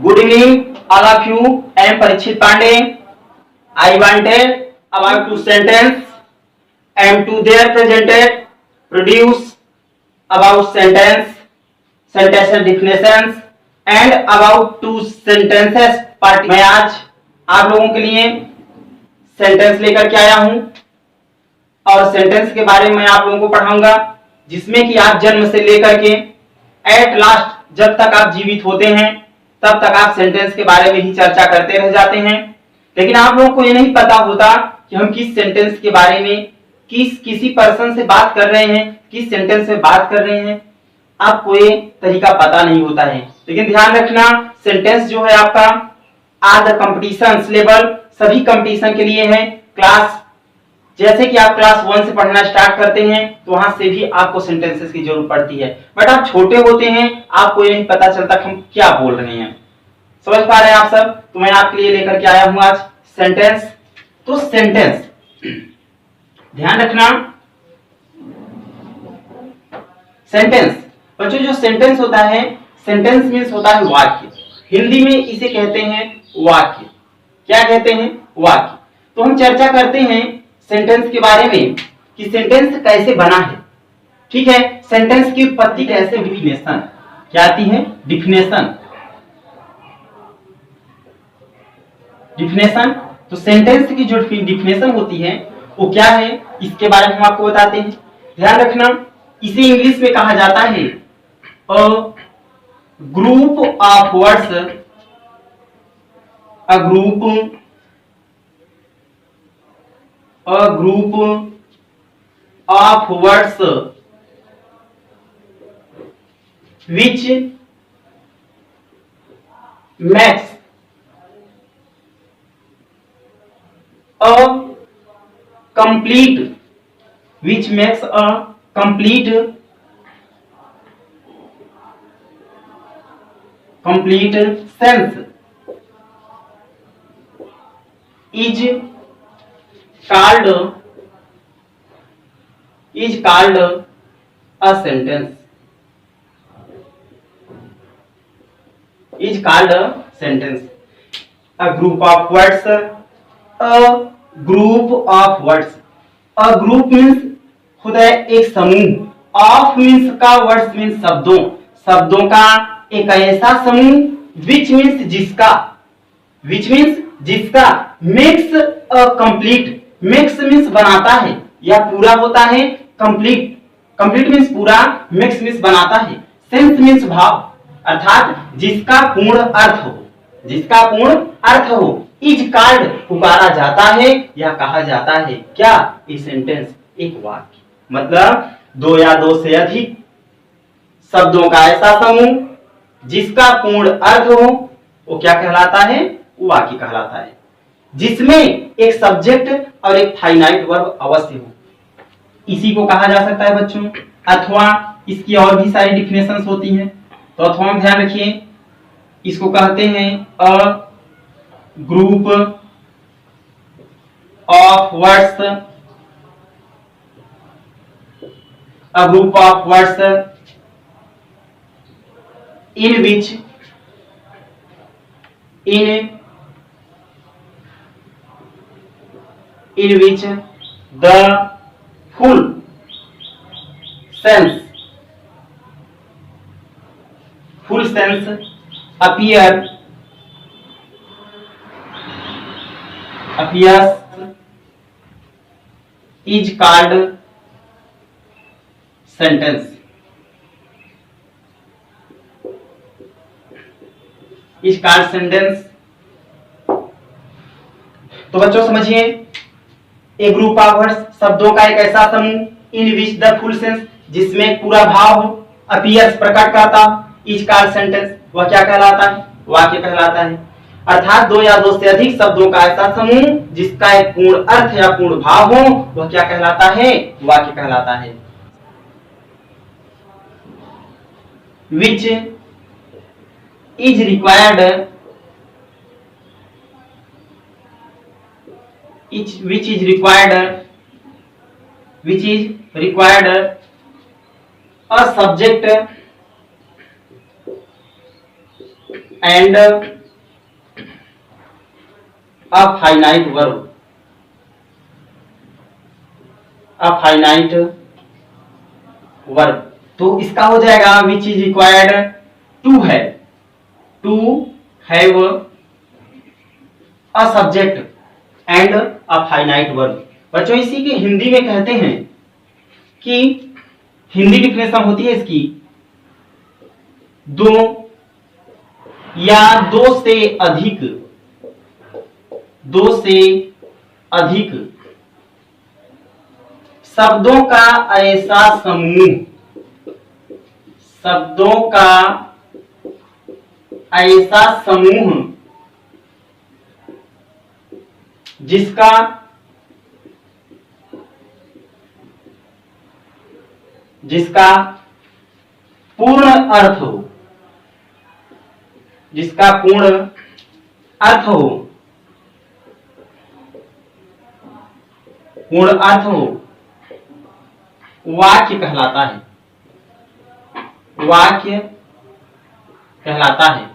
Good evening, all of you. I am Parikshit Pandey. I wanted about two sentence and to there presented produce about sentence definitions and about two sentences part. मैं आज आप लोगों के लिए sentence लेकर के आया हूं और सेंटेंस के बारे में आप लोगों को पढ़ाऊंगा जिसमें कि आप जन्म से लेकर के एट लास्ट जब तक आप जीवित होते हैं तब तक आप सेंटेंस के बारे में ही चर्चा करते रह जाते हैं। लेकिन आप लोगों को ये नहीं पता होता कि हम किस सेंटेंस के बारे में किसी पर्सन से बात कर रहे हैं, किस सेंटेंस में बात कर रहे हैं, आपको ये तरीका पता नहीं होता है। लेकिन ध्यान रखना, सेंटेंस जो है आपका आर द कंपटीशंस लेवल सभी कंपटीशन के लिए है। क्लास जैसे कि आप क्लास 1 से पढ़ना स्टार्ट करते हैं तो वहां से भी आपको सेंटेंसेस की जरूरत पड़ती है, बट आप छोटे होते हैं, आपको ये नहीं पता चलता कि हम क्या बोल रहे हैं। समझ पा रहे हैं आप सब? तो मैं आपके लिए लेकर के आया हूं आज सेंटेंस। तो सेंटेंस ध्यान रखना, सेंटेंस बच्चों जो सेंटेंस होता है, सेंटेंस मीन्स होता है वाक्य। हिंदी में इसे कहते हैं वाक्य। क्या कहते हैं? वाक्य। तो हम चर्चा करते हैं सेंटेंस के बारे में कि सेंटेंस कैसे बना है। ठीक है, सेंटेंस की उत्पत्ति कैसे, डिफिनेशन क्या आती है, डिफिनेशन। तो सेंटेंस की जो डिफिनेशन होती है वो क्या है, इसके बारे में हम आपको बताते हैं। ध्यान रखना, इसे इंग्लिश में कहा जाता है a group of words, a group of words which makes a complete sense is called a sentence. Is called a sentence. A group of words. A group of words. A group means खुद है एक समूह। Of means का, words means शब्दों का एक ऐसा समूह which means जिसका makes a complete, makes means बनाता है या पूरा होता है, कंप्लीट मीन्स पूरा, मिक्स मीन्स बनाता है, सेंस मीन्स भाव, अर्थात जिसका पूर्ण अर्थ हो, इज कॉल्ड पुकारा जाता है या कहा जाता है क्या, ए सेंटेंस, एक वाक्य। मतलब दो या दो से अधिक शब्दों का ऐसा समूह जिसका पूर्ण अर्थ हो वो क्या कहलाता है, वो वाक्य कहलाता है। जिसमें एक सब्जेक्ट और एक फाइनाइट वर्ब अवश्य हो, इसी को कहा जा सकता है बच्चों। अथवा इसकी और भी सारी डिफिनेशंस होती हैं, तो अथवा में ध्यान रखिए, इसको कहते हैं a group of words, in which the full sense appears is called sentence. तो बच्चों समझिए, ए ग्रुप ऑफ वर्ड्स शब्दों का एक ऐसा समूह, इन विच द फुल सेंस जिसमें पूरा भाव हो, अपीयर्स प्रकट करता, इज कॉल्ड सेंटेंस वह क्या कहलाता है, वाक्य कहलाता है। अर्थात दो या दो से अधिक शब्दों का ऐसा समूह जिसका एक पूर्ण अर्थ या पूर्ण भाव हो वह क्या कहलाता है, वाक्य कहलाता है। Which is required which is required a subject and a finite verb, a finite verb. तो इसका हो जाएगा which is required to have, to have a subject and a finite verb. बच्चों इसी के हिंदी में कहते हैं कि हिंदी डिफिनेशन होती है इसकी, दो या दो से अधिक, दो से अधिक शब्दों का ऐसा समूह, शब्दों का ऐसा समूह जिसका जिसका पूर्ण अर्थ हो, जिसका पूर्ण अर्थ हो, पूर्ण अर्थ हो, वाक्य कहलाता है, वाक्य कहलाता है।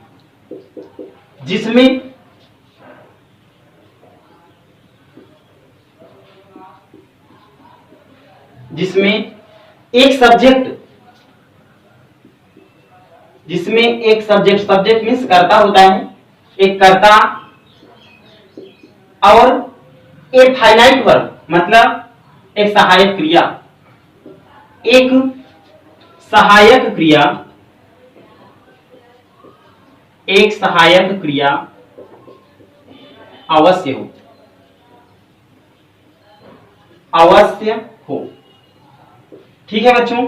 जिसमें जिसमें एक सब्जेक्ट, जिसमें एक सब्जेक्ट, सब्जेक्ट मीन्स कर्ता होता है, एक कर्ता और एक फाइनाइट वर्ब मतलब एक सहायक क्रिया, एक सहायक क्रिया, एक सहायक क्रिया अवश्य हो, अवश्य हो। ठीक है बच्चों,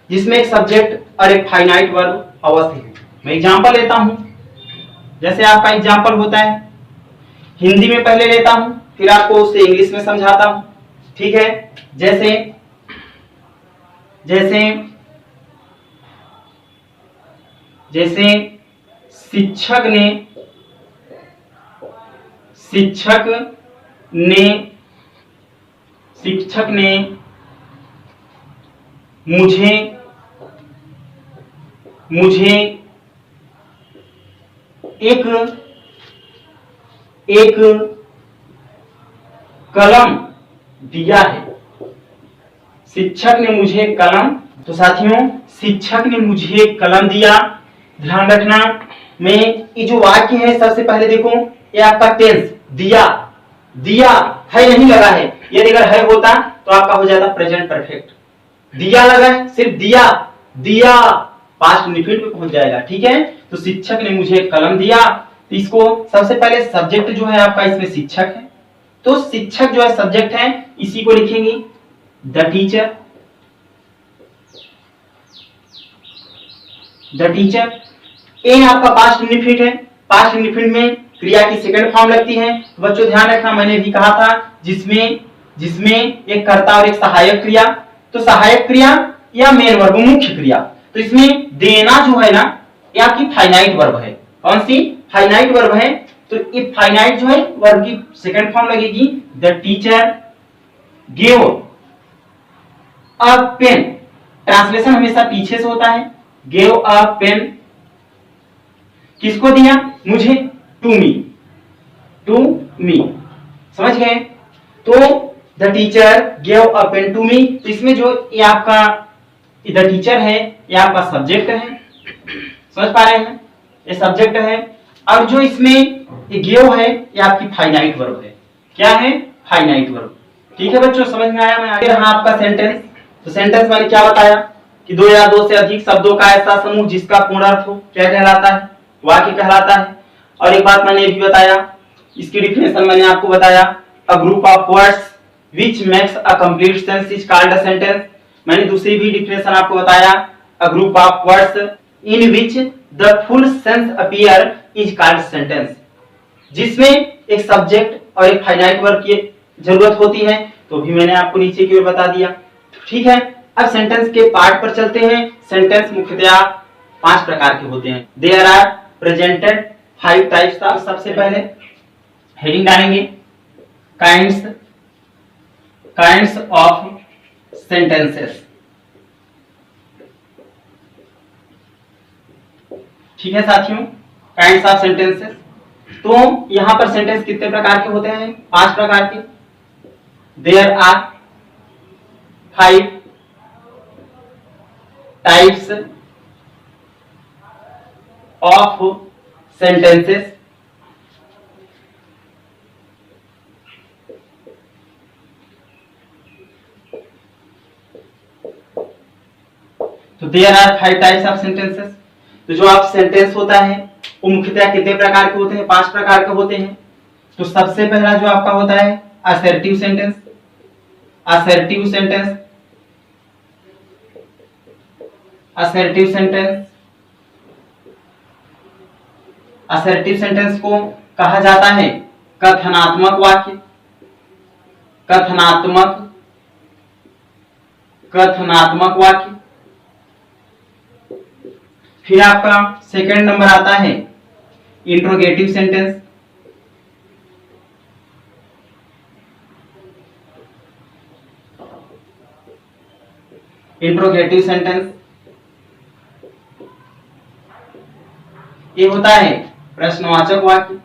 जिसमें एक सब्जेक्ट और एक फाइनाइट वर्ब अवश्य है। मैं एग्जांपल लेता हूं, जैसे आपका एग्जांपल होता है हिंदी में पहले लेता हूं, फिर आपको उसे इंग्लिश में समझाता हूं। ठीक है, जैसे जैसे जैसे शिक्षक ने शिक्षक ने शिक्षक ने मुझे मुझे एक एक कलम दिया है। शिक्षक ने मुझे कलम, तो साथियों शिक्षक ने मुझे कलम दिया। ध्यान रखना में ये जो वाक्य है सबसे पहले देखो ये आपका टेंस दिया, दिया है नहीं लगा है, यदि अगर है होता तो आपका हो जाता प्रेजेंट परफेक्ट। दिया लगा है, सिर्फ दिया, दिया पास्ट इंडेफिनिट पे पहुंच जाएगा। ठीक है, तो शिक्षक ने मुझे कलम दिया, तो इसको सबसे पहले सब्जेक्ट जो है आपका इसमें शिक्षक है, तो शिक्षक जो है सब्जेक्ट है, इसी को लिखेंगे द टीचर, द टीचर। ए आपका पास्ट इंडेफिनिट है, पास्ट इंडेफिनिट में क्रिया की सेकंड फॉर्म लगती है। तो बच्चों ध्यान रखना मैंने भी कहा था जिसमें जिसमें एक कर्ता और एक सहायक क्रिया, तो सहायक क्रिया या मेन वर्ब मुख्य क्रिया, तो इसमें देना जो है ना ये आपकी फाइनाइट वर्ब है। कौन सी फाइनाइट वर्ब है, तो ये फाइनाइट जो है वर्ब की सेकंड फॉर्म लगेगी the teacher gave a pen. Translation हमेशा पीछे से होता है, गेव अ पेन किसको दिया, मुझे, टू मी, टू मी, समझ गए। तो the teacher gave a pen to me, तो इसमें जो ये आपका द टीचर है ये आपका सब्जेक्ट है, समझ पा रहे हैं, ये सब्जेक्ट है। और जो इसमें ये गेव है ये आपकी फाइनाइट वर्ब है। क्या है, फाइनाइट वर्ब। ठीक है बच्चों, समझ में आया। मैं आगे रहा आपका सेंटेंस, तो सेंटेंस मैंने क्या बताया कि दो या दो से अधिक शब्दों का ऐसा समूह जिसका पूर्ण अर्थ हो क्या कहलाता है, वाक्य कहलाता है। और एक बात मैंने ये भी बताया, इसकी डिफिनेशन मैंने आपको बताया, a group of words which makes a complete sense is called a sentence. मैंने दूसरी भी डिफिनेशन आपको बताया, a group of words in which the full sense appear is called sentence. जिसमें एक सब्जेक्ट और एक फाइनाइट वर्ब की जरूरत होती है, तो भी मैंने आपको नीचे की ओर बता दिया। ठीक है, अब सेंटेंस के पार्ट पर चलते हैं। सेंटेंस मुख्यतः 5 प्रकार के होते हैं। There are presented 5 types of. सबसे पहले हेडिंग डालेंगे काइंड्स ऑफ सेंटेंसेस। ठीक है साथियों, काइंड्स ऑफ सेंटेंसेस। तो यहां पर सेंटेंस कितने प्रकार के होते हैं? 5 प्रकार के। There are 5 types of sentences. तो there are 5 types of sentences. तो जो आप सेंटेंस होता है वो मुख्यतः कितने प्रकार के होते हैं? 5 प्रकार के होते हैं। तो सबसे पहला जो आपका होता है assertive sentence. Assertive sentence, assertive sentence, assertive sentence को कहा जाता है कथनात्मक वाक्य। कथनात्मक, कथनात्मक वाक्य। फिर आपका सेकंड नंबर आता है इंट्रोगेटिव सेंटेंस। इंट्रोगेटिव सेंटेंस ये होता है प्रश्नवाचक वाक्य।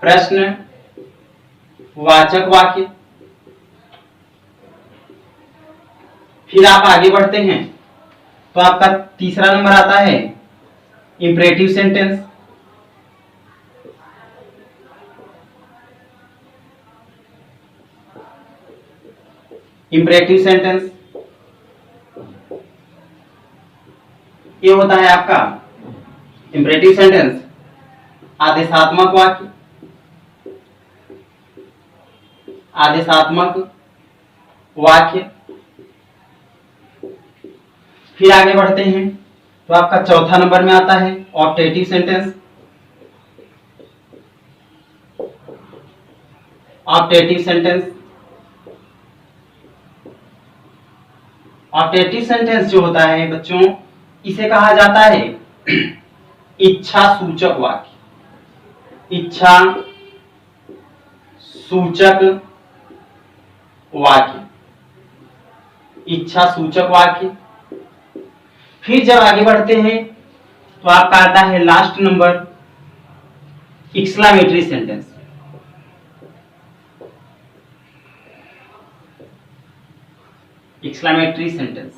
प्रश्नवाचक वाक्य। फिर आप आगे बढ़ते हैं तो आपका तीसरा नंबर आता है इंपरेटिव सेंटेंस। इंपरेटिव सेंटेंस ये होता है आपका इंपरेटिव सेंटेंस आदेशात्मक वाक्य। आदेशात्मक वाक्य। फिर आगे बढ़ते हैं तो आपका चौथा नंबर में आता है optative sentence. Optative sentence, optative sentence जो होता है बच्चों इसे कहा जाता है इच्छा सूचक वाक्य। इच्छा सूचक वाक्य। इच्छा सूचक वाक्य। फिर जब आगे बढ़ते हैं तो आपका आता है last number exclamatory sentence. Exclamatory sentence.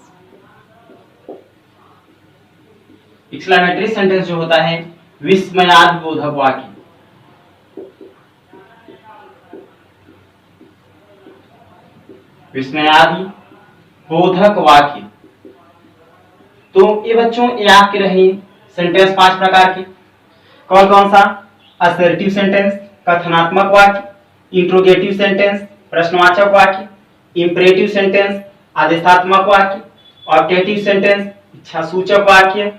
Exclamatory sentence जो होता है विस्मयाद बोधक वाक्य। विस्मयादि बोधक वाक्य। तो ये बच्चों याद के रहे सेंटेंस 5 प्रकार के। कौन कौन सा? असर्टिव सेंटेंस कथनात्मक वाक्य, इंट्रोगेटिव सेंटेंस प्रश्नवाचक वाक्य, इंपरेटिव सेंटेंस आदेशात्मक वाक्य, ऑप्टेटिव सेंटेंस इच्छासूचक वाक्य,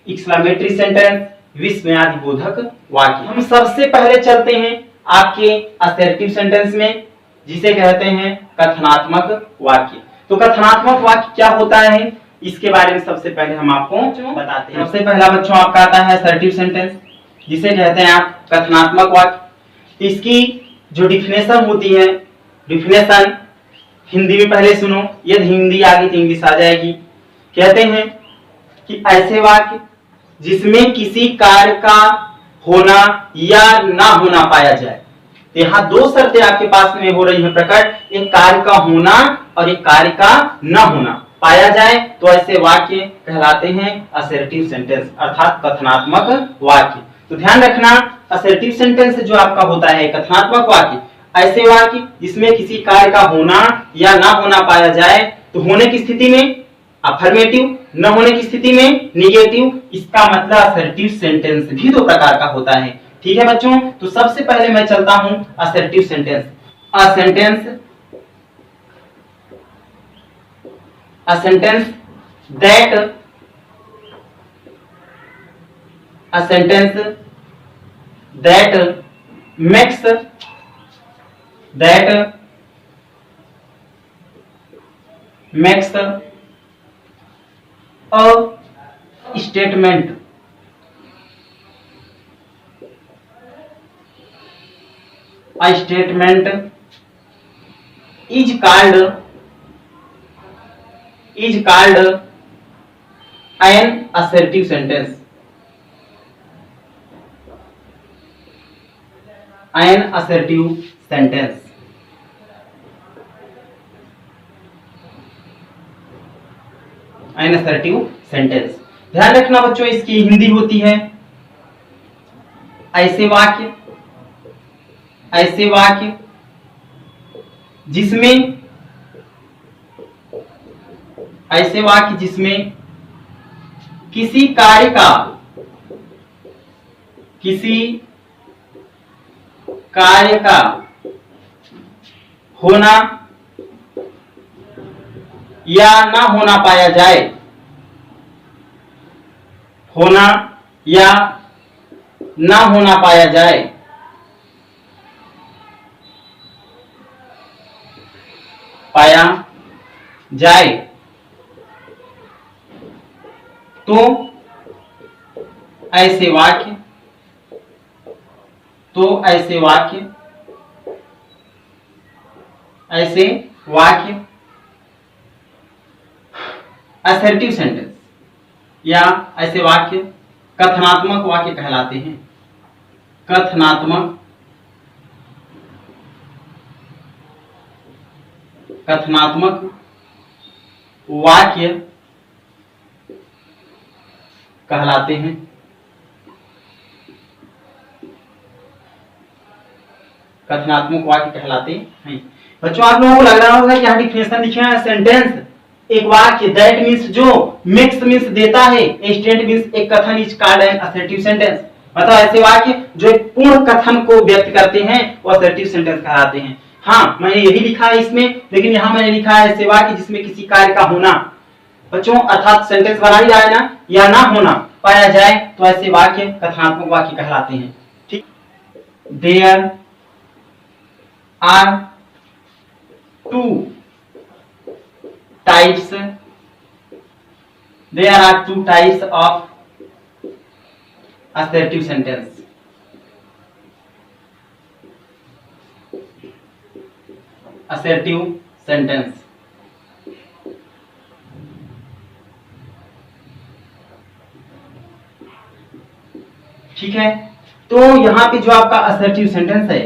एक्सक्लेमेटरी सेंटेंस विस्मयादि बोधक वाक्य। हम सबसे पहले चलते हैं आपके असर्टिव सेंटेंस में जिसे कहते हैं कथनात्मक वाक्य। तो कथनात्मक वाक्य क्या होता है इसके बारे में सबसे पहले हम आपको बताते हैं। सबसे पहला बच्चों आपका आता है असर्टिव सेंटेंस जिसे कहते हैं आप कथनात्मक वाक्य। इसकी जो डिफिनेशन होती है, डिफिनेशन हिंदी में पहले सुनो, यदि हिंदी आ गई तो इंग्लिश आ जाएगी। कहते हैं कि ऐसे वाक्य जिसमें किसी कार्य का होना या ना होना पाया जाए। यहाँ 2 शर्तें आपके पास में हो रही है प्रकट, एक कार्य का होना और एक कार्य का न होना पाया जाए तो ऐसे वाक्य कहलाते हैं असर्टिव सेंटेंस अर्थात कथनात्मक वाक्य। तो ध्यान रखना असर्टिव सेंटेंस जो आपका होता है कथनात्मक वाक्य, ऐसे वाक्य जिसमें किसी कार्य का होना या ना होना पाया जाए। तो होने की स्थिति में अफर्मेटिव, न होने की स्थिति में निगेटिव। इसका मतलब असर्टिव सेंटेंस भी 2 प्रकार का होता है। ठीक है बच्चों, तो सबसे पहले मैं चलता हूं assertive sentence. A sentence, a sentence that makes a statement is called an assertive sentence. An assertive sentence. An assertive sentence. ध्यान रखना बच्चों, इसकी हिंदी होती है ऐसे वाक्य, ऐसे वाक्य जिसमें, ऐसे वाक्य जिसमें किसी कार्य का, किसी कार्य का होना या ना होना पाया जाए, होना या ना होना पाया जाए, पाया जाए, तो ऐसे वाक्य, तो ऐसे वाक्य, ऐसे वाक्य असर्टिव सेंटेंस या ऐसे वाक्य कथनात्मक वाक्य कहलाते हैं। कथनात्मक, कथनात्मक वाक्य कहलाते हैं। कथनात्मक वाक्य कहलाते हैं। बच्चों आप लोगों को लग रहा होगा कि यहाँ डिफिनेशन लिखे हैं सेंटेंस, एक वाक्य, दैट मीन्स जो, मिक्स मीन्स देता है, स्टेंट मीन्स एक कथन, is called an assertive sentence. मतलब ऐसे वाक्य जो एक पूर्ण कथन को व्यक्त करते हैं वो असर्टिव सेंटेंस कहलाते हैं। हाँ, मैंने यही लिखा है इसमें, लेकिन यहाँ मैंने लिखा है ऐसे वाक्य जिसमें किसी कार्य का होना, बच्चों अर्थात सेंटेंस बना ही रहा है ना, या ना होना पाया जाए, तो ऐसे वाक्य कथनात्मक वाक्य कहलाते हैं। ठीक। There are two types, there are two types of assertive sentence. Assertive sentence, ठीक है। तो यहां पे जो आपका असर्टिव सेंटेंस है,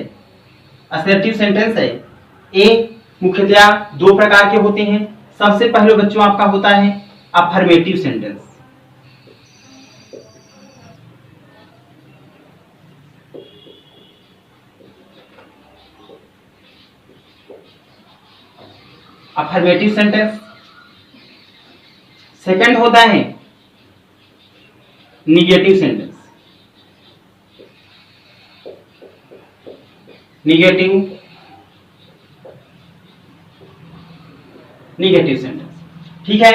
असर्टिव सेंटेंस है, एक मुख्यतया दो प्रकार के होते हैं। सबसे पहले बच्चों आपका होता है affirmative sentence. Affirmative sentence. Second होता है निगेटिव सेंटेंस। निगेटिव सेंटेंस, ठीक है।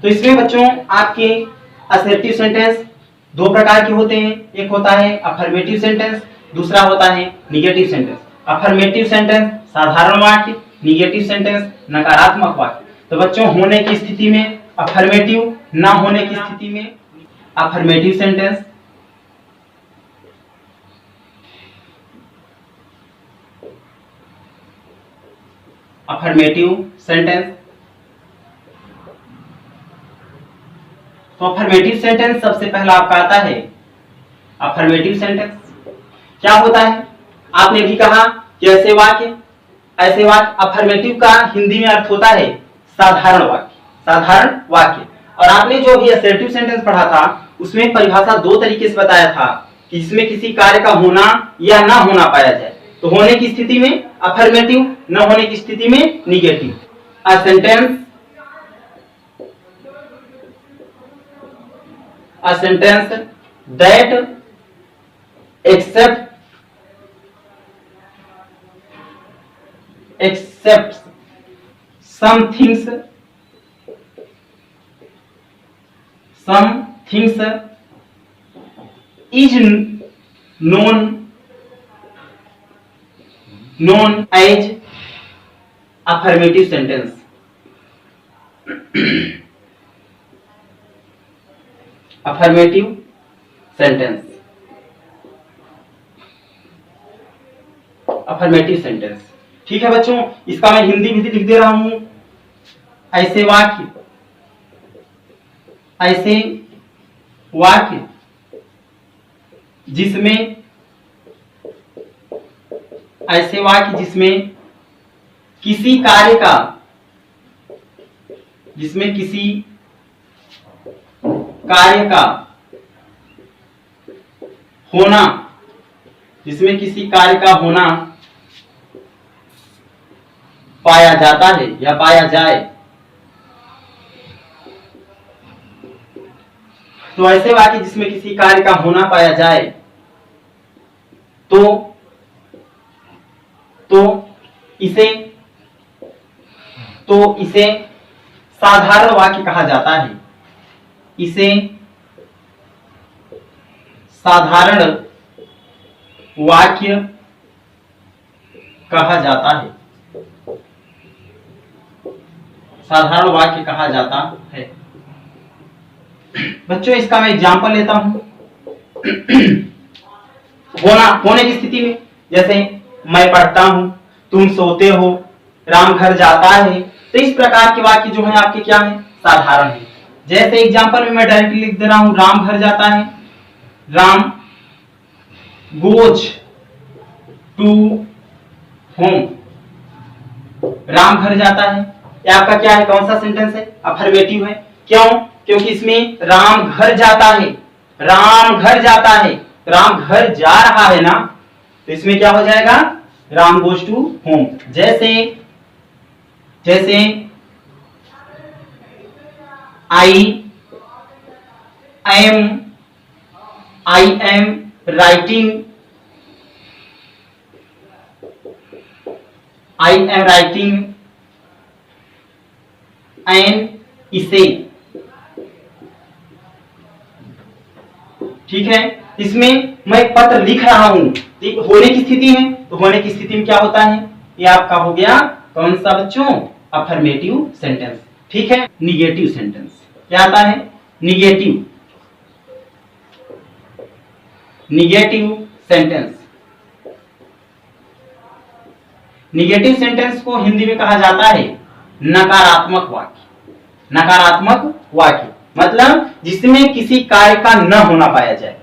तो इसमें बच्चों आपके असर्टिव सेंटेंस दो प्रकार के होते हैं, एक होता है अफर्मेटिव सेंटेंस, दूसरा होता है निगेटिव सेंटेंस। अफर्मेटिव सेंटेंस साधारण वाक्य, निगेटिव सेंटेंस नकारात्मक वाक्य। तो बच्चों होने की स्थिति में अफर्मेटिव, ना होने की स्थिति में अफर्मेटिव सेंटेंस। Affirmative sentence. तो अफर्मेटिव सेंटेंस सबसे पहला आपका आता है अफर्मेटिव सेंटेंस। क्या होता है, आपने भी कहा कि ऐसे वाक्य, ऐसे वाक्य, अफर्मेटिव का हिंदी में अर्थ होता है साधारण वाक्य, साधारण वाक्य। और आपने जो भी असर्टिव सेंटेंस पढ़ा था उसमें परिभाषा दो तरीके से बताया था कि इसमें किसी कार्य का होना या ना होना पाया जाए। तो होने की स्थिति में अफर्मेटिव, न होने की स्थिति में negative. A sentence, a sentence that accepts some things is known as affirmative sentence। Affirmative sentence, affirmative sentence, ठीक है बच्चों। इसका मैं हिंदी भी लिख दे रहा हूं, ऐसे वाक्य, ऐसे वाक्य जिसमें ऐसे वाक्य जिसमें किसी कार्य का, जिसमें किसी कार्य का होना, जिसमें किसी कार्य का होना पाया जाता है या पाया जाए, तो ऐसे वाक्य जिसमें किसी कार्य का होना पाया जाए इसे साधारण वाक्य कहा जाता है। इसे साधारण वाक्य कहा जाता है। साधारण वाक्य कहा जाता है। बच्चों इसका मैं एग्जांपल लेता हूं। होने की स्थिति में, जैसे मैं पढ़ता हूं, तुम सोते हो, राम घर जाता है, तो इस प्रकार के वाक्य जो है आपके क्या है, साधारण है। जैसे एग्जांपल में मैं डायरेक्टली लिख दे रहा हूं, राम घर जाता है, Ram goes to home, Ram घर जाता है। ये आपका क्या है, कौन सा सेंटेंस है, अफर्मेटिव है। क्यों? क्योंकि इसमें राम घर जाता है, राम घर जाता है, राम घर जा रहा है ना, तो इसमें क्या हो जाएगा, राम गोज टू होम। जैसे आई एम राइटिंग एन इसे, ठीक है। इसमें मैं पत्र लिख रहा हूं, होने की स्थिति है, तो होने की स्थिति में क्या होता है, ये आपका हो गया कौन सा बच्चों, अफर्मेटिव सेंटेंस, ठीक है। निगेटिव सेंटेंस क्या आता है, निगेटिव सेंटेंस। निगेटिव सेंटेंस को हिंदी में कहा जाता है नकारात्मक वाक्य। नकारात्मक वाक्य मतलब जिसमें किसी कार्य का न होना पाया जाए,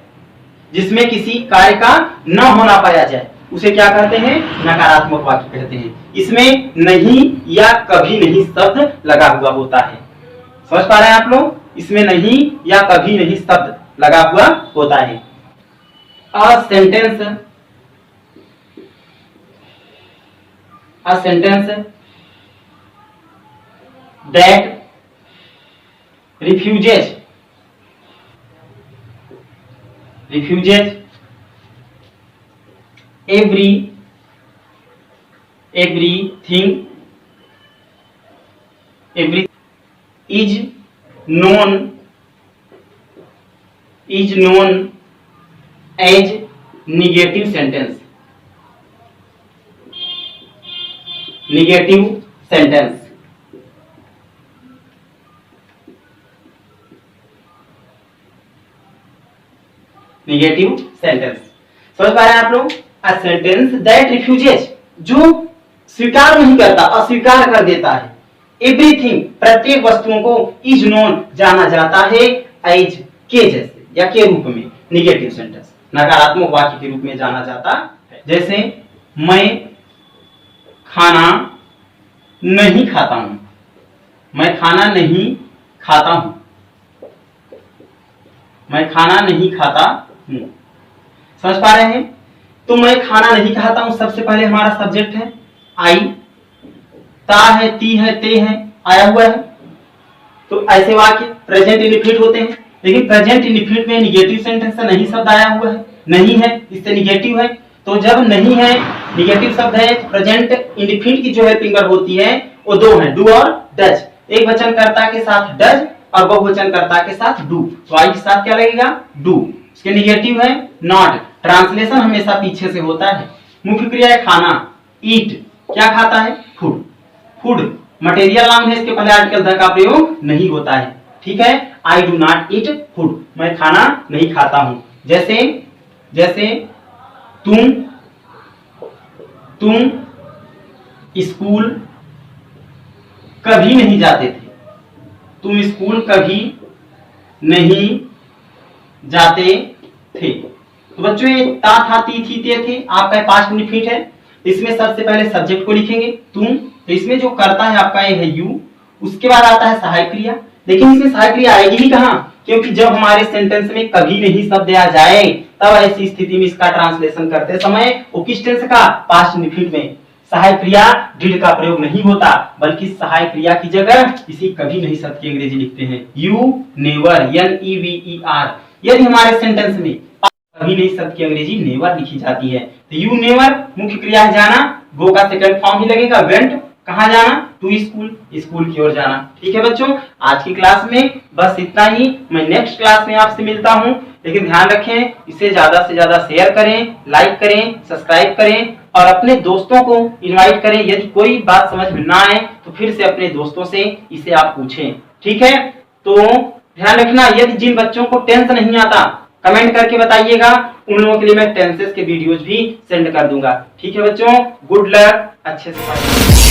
जिसमें किसी कार्य का न होना पाया जाए, उसे क्या कहते हैं, नकारात्मक वाक्य कहते हैं। इसमें नहीं या कभी नहीं शब्द लगा हुआ होता है। समझ पा रहे हैं आप लोग, इसमें नहीं या कभी नहीं शब्द लगा हुआ होता है। A sentence that refuses everything is known as negative sentence। Negative sentence समझ पा रहे हैं आप लोग। अ सेंटेंस दैट रिफ्यूजेस, जो स्वीकार नहीं करता, अस्वीकार कर देता है, एवरीथिंग प्रत्येक वस्तुओं को, इज नोन जाना जाता है, एज के जैसे या के रूप में, निगेटिव सेंटेंस नकारात्मक वाक्य के रूप में जाना जाता है। जैसे मैं खाना नहीं खाता हूं, मैं खाना नहीं खाता हूं, मैं खाना नहीं खाता हूं। समझ पा रहे हैं। तो मैं खाना नहीं खाता हूं, सबसे पहले हमारा सब्जेक्ट है आई, ता है, ती है, ते है, आया हुआ है। तो ऐसे वाक्य प्रेजेंट इंडिफिनिट होते हैं, लेकिन प्रेजेंट इंडिफिनिट में निगेटिव सेंटेंस से नहीं शब्द आया हुआ है, नहीं है, इससे निगेटिव है। तो जब नहीं है, निगेटिव शब्द है, प्रेजेंट इंडिफिनिट की जो हेल्पिंग वर्ब होती है वो दो है, डू और डज। एक वचनकर्ता के साथ डज और बहुवचनकर्ता के साथ डू। तो आई के साथ क्या लगेगा, डू। इसके निगेटिव है नॉट। ट्रांसलेशन हमेशा पीछे से होता है। मुख्य क्रिया है खाना, ईट, क्या खाता है, फूड। फूड मटेरियल नाउन है, इसके पहले आर्टिकल द का प्रयोग नहीं होता है, ठीक है। I do not eat food, मैं खाना नहीं खाता हूं। जैसे तुम स्कूल कभी नहीं जाते थे, तुम स्कूल कभी नहीं जाते थे। तो बच्चों ये ता था, ती थी, ते थे, आपका पास्ट इंडिफिनिट है। इसमें सबसे पहले सब्जेक्ट को लिखेंगे तुम, तो इसमें जो करता है आपका ये है यू, उसके बाद आता है सहायक क्रिया। लेकिन इसमें सहायक क्रिया आएगी ही कहां, क्योंकि जब हमारे सेंटेंस में कभी नहीं शब्द आ जाए तब ऐसी स्थिति में इसका ट्रांसलेशन करते समय वो किस टेंस का, पास्ट इंडेफिनिट में सहायक क्रिया डिड का प्रयोग नहीं होता, बल्कि सहायक क्रिया की जगह इसी कभी नहीं शब्द की अंग्रेजी लिखते हैं यू नेवर, NEVER। यदि हमारे सेंटेंस में कभी नहीं शब्द की अंग्रेजी नेवर लिखी जाती है तो यू नेवर मुख्य क्रिया है जाना, गो का सेकंड फॉर्म ही लगेगा वेंट, कहां जाना, टू स्कूल, स्कूल की ओर जाना। ठीक है बच्चों, आज की क्लास में बस इतना ही। मैं नेक्स्ट क्लास में आपसे मिलता हूं, लेकिन ध्यान रखें इसे ज्यादा से ज्यादा शेयर करें, लाइक करें, सब्सक्राइब करें और अपने दोस्तों को इनवाइट करें। यदि कोई बात समझ में ना आए तो फिर से अपने दोस्तों से इसे आप पूछें। ठीक है, तो ध्यान रखना, यदि जिन बच्चों को टेंस नहीं आता कमेंट करके बताइएगा, उन लोगों के लिए मैं टेंसेस के वीडियोज भी सेंड कर दूंगा। ठीक है बच्चों, गुड लक, अच्छे से पढ़िए।